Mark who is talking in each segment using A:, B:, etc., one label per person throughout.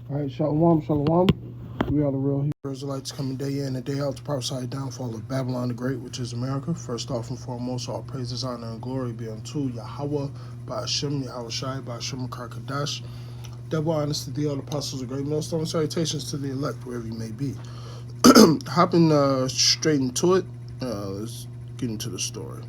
A: All right, shalom, shalom. We are the real Hebrew Israelites coming day in and day out to prophesy downfall of Babylon the Great, which is America. First off and foremost, all praises, honor, and glory be unto Yahweh, by Hashem, Yahweh Shai, by Hashem Kadash. Double honors to the other apostles of great millstone. Salutations to the elect, wherever you may be. Hopping straight into it, let's get into the story.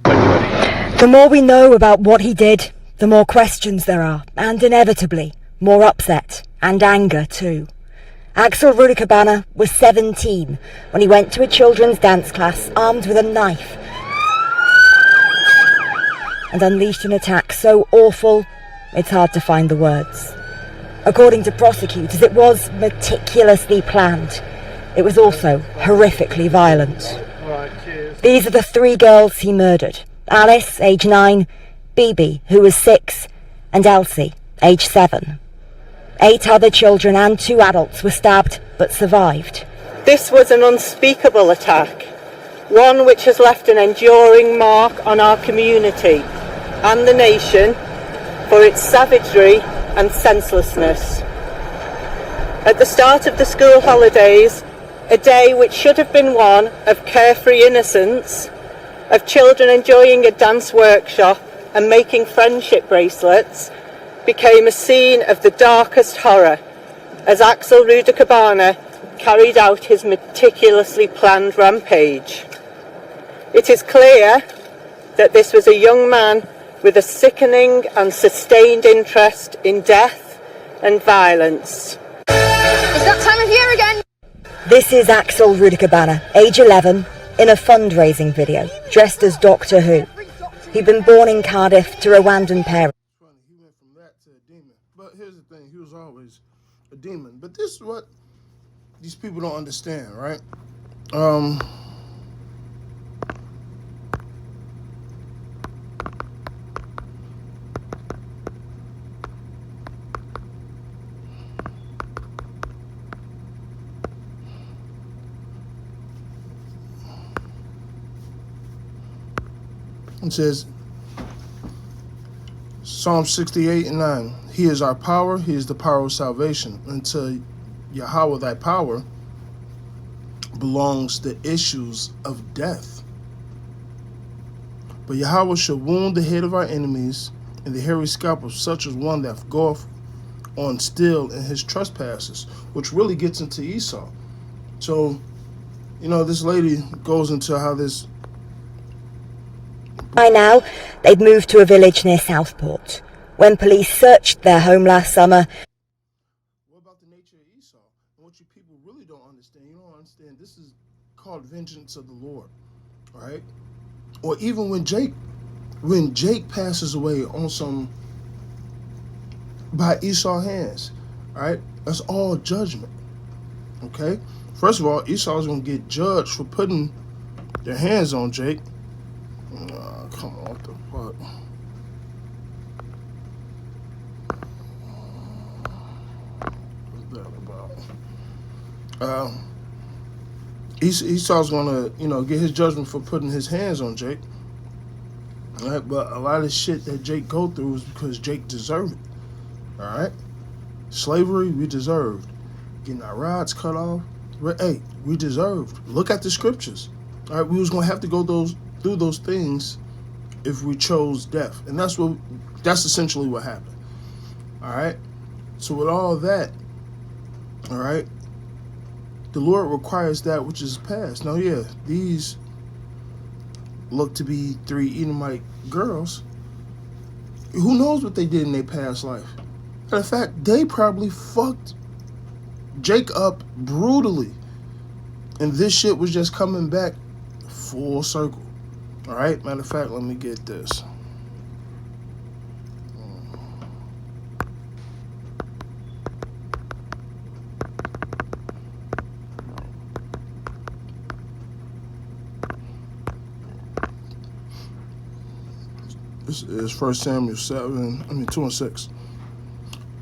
B: The more we know about what he did, the more questions there are, and inevitably, more upset and anger too. Axel Rudikabana was 17 when he went to a children's dance class armed with a knife and unleashed an attack so awful it's hard to find the words. According to prosecutors, it was meticulously planned. It was also horrifically violent. These are the three girls he murdered. Alice, age 9, Bibi, who was 6, and Elsie, age 7. 8 other children and 2 adults were stabbed but survived.
C: This was an unspeakable attack, one which has left an enduring mark on our community and the nation for its savagery and senselessness. At the start of the school holidays, a day which should have been one of carefree innocence, of children enjoying a dance workshop and making friendship bracelets, became a scene of the darkest horror as Axel Rudikabana carried out his meticulously planned rampage. It is clear that this was a young man with a sickening and sustained interest in death and violence.
D: It's that time of year again!
B: This is Axel Rudikabana, age 11, in a fundraising video, dressed as Doctor Who. He'd been born in Cardiff to Rwandan parents.
A: He went from that to a demon. But here's the thing, he was always a demon. But this is what these people don't understand, right? It says, Psalm 68 and 9, He is our power, He is the power of salvation. And to Yahweh, thy power, belongs the issues of death. But Yahweh shall wound the head of our enemies, and the hairy scalp of such as one that goeth on still in his trespasses, which really gets into Esau. So, this lady goes into how this...
B: By now, they'd moved to a village near Southport. When police searched their home last summer...
A: What about the nature of Esau? And what you people really don't understand, you don't understand, this is called vengeance of the Lord, right? Or even when Jake passes away on by Esau's hands, right? That's all judgment, okay? First of all, Esau's going to get judged for putting their hands on Jake. Come on, what the fuck? What's that about? Esau's gonna, get his judgment for putting his hands on Jake. All right, but a lot of shit that Jake go through is because Jake deserved it. All right, slavery we deserved. Getting our rods cut off, we deserved. Look at the scriptures. All right, we was gonna have to go through those things if we chose death, and that's essentially what happened. All right, so with all that, all right, the Lord requires that which is past. Now, yeah, these look to be 3 Edomite girls. Who knows what they did in their past life? Matter of fact, they probably fucked Jake up brutally, and this shit was just coming back full circle. All right, matter of fact, let me get this. This is 1 Samuel 2 and 6.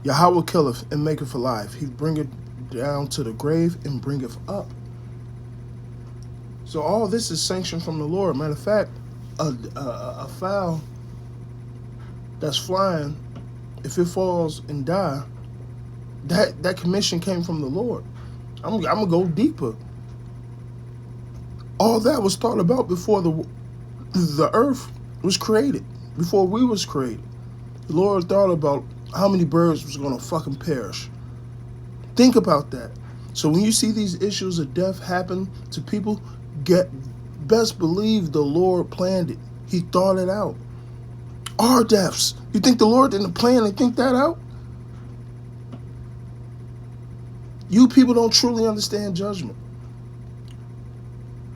A: Yahweh killeth and maketh alive. He bringeth down to the grave and bringeth up. So all this is sanctioned from the Lord. Matter of fact, a fowl that's flying, if it falls and die, That commission came from the Lord. I'm gonna go deeper. All that was thought about before the earth was created, before we was created. The Lord thought about how many birds was gonna fucking perish. Think about that. So when you see these issues of death happen to people, best believe the Lord planned it. He thought it out. Our deaths. You think the Lord didn't plan and think that out? You people don't truly understand judgment.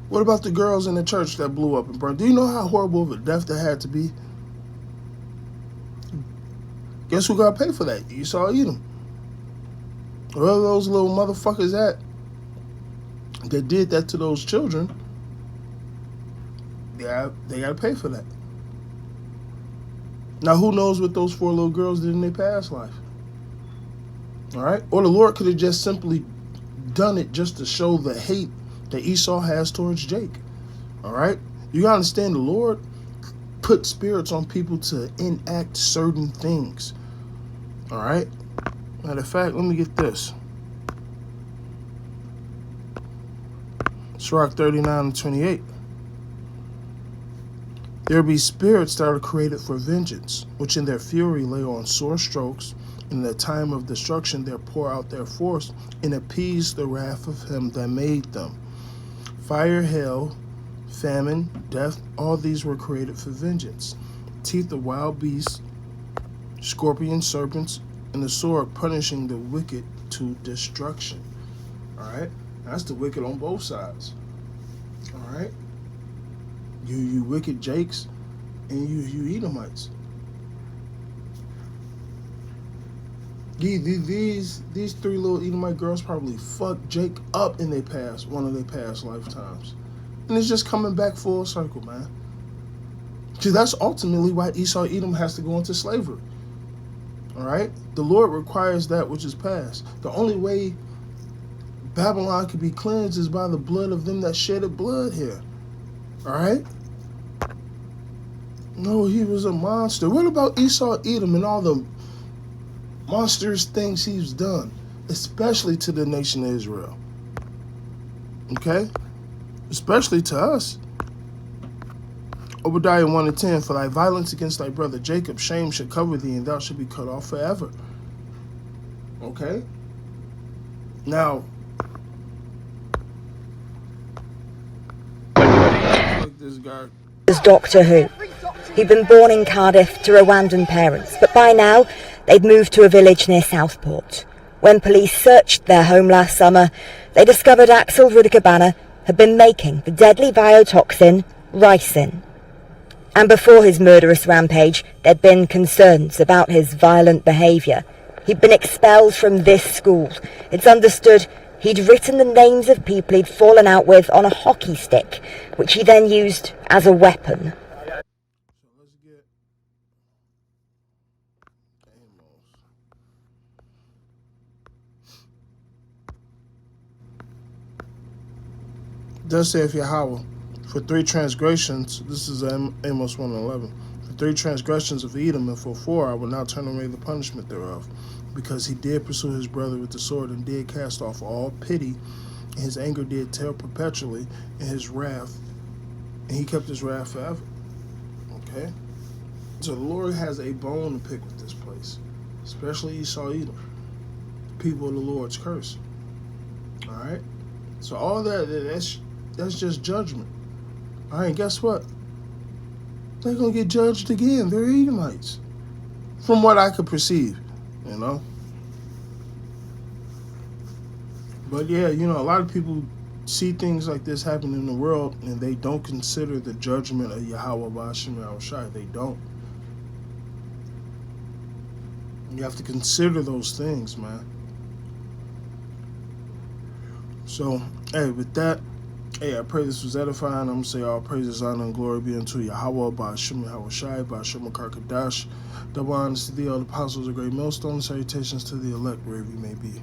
A: What about the girls in the church that blew up and burned? Do you know how horrible of a death that had to be? Guess who got paid for that? Esau Edom. Wherever those little motherfuckers at that did that to those children, they got to pay for that. Now, who knows what those 4 little girls did in their past life? All right? Or the Lord could have just simply done it just to show the hate that Esau has towards Jake. All right? You got to understand, the Lord put spirits on people to enact certain things. All right? Matter of fact, let me get this. Sirach 39:28. There be spirits that are created for vengeance, which in their fury lay on sore strokes. In the time of destruction they pour out their force and appease the wrath of him that made them. Fire, hail, famine, death, all these were created for vengeance. Teeth of wild beasts, scorpions, serpents, and the sword punishing the wicked to destruction. All right? That's the wicked on both sides. All right? You wicked Jakes and you Edomites. These 3 little Edomite girls probably fucked Jake up in one of their past lifetimes. And it's just coming back full circle, man. See, that's ultimately why Esau Edom has to go into slavery. All right? The Lord requires that which is past. The only way Babylon can be cleansed is by the blood of them that shedded blood here. All right? No, he was a monster. What about Esau Edom and all the monstrous things he's done, especially to the nation of Israel? Okay? Especially to us. Obadiah 1:10, for thy violence against thy brother Jacob, shame shall cover thee, and thou shalt be cut off forever. Okay? Now, like this guy.
B: As Doctor Who. He'd been born in Cardiff to Rwandan parents, but by now they'd moved to a village near Southport. When police searched their home last summer, they discovered Axel Rudikabana had been making the deadly biotoxin ricin. And before his murderous rampage, there'd been concerns about his violent behaviour. He'd been expelled from this school. It's understood he'd written the names of people he'd fallen out with on a hockey stick, which he then used as a weapon.
A: Thus saith Yahweh, for 3 transgressions, this is Amos 1:11, for 3 transgressions of Edom, and for 4 I will not turn away the punishment thereof, because he did pursue his brother with the sword, and did cast off all pity, and his anger did tear perpetually, and his wrath, and he kept his wrath forever. Okay? So the Lord has a bone to pick with this place, especially Esau Edom, people of the Lord's curse. Alright? So all that's just judgment. All right, guess what? They're going to get judged again. They're Edomites. From what I could perceive, you know? But yeah, you know, a lot of people see things like this happen in the world and they don't consider the judgment of Yahweh Ba'ashem Yahushai. They don't. You have to consider those things, man. So, hey, with that, hey, I pray this was edifying. I'm going to say all praises, honor, and glory be unto Yahweh, Ba'ashem Yahushai, Ba'ashem Karkadash. Double honors to thee, all the apostles of great millstone. Salutations to the elect, wherever you may be.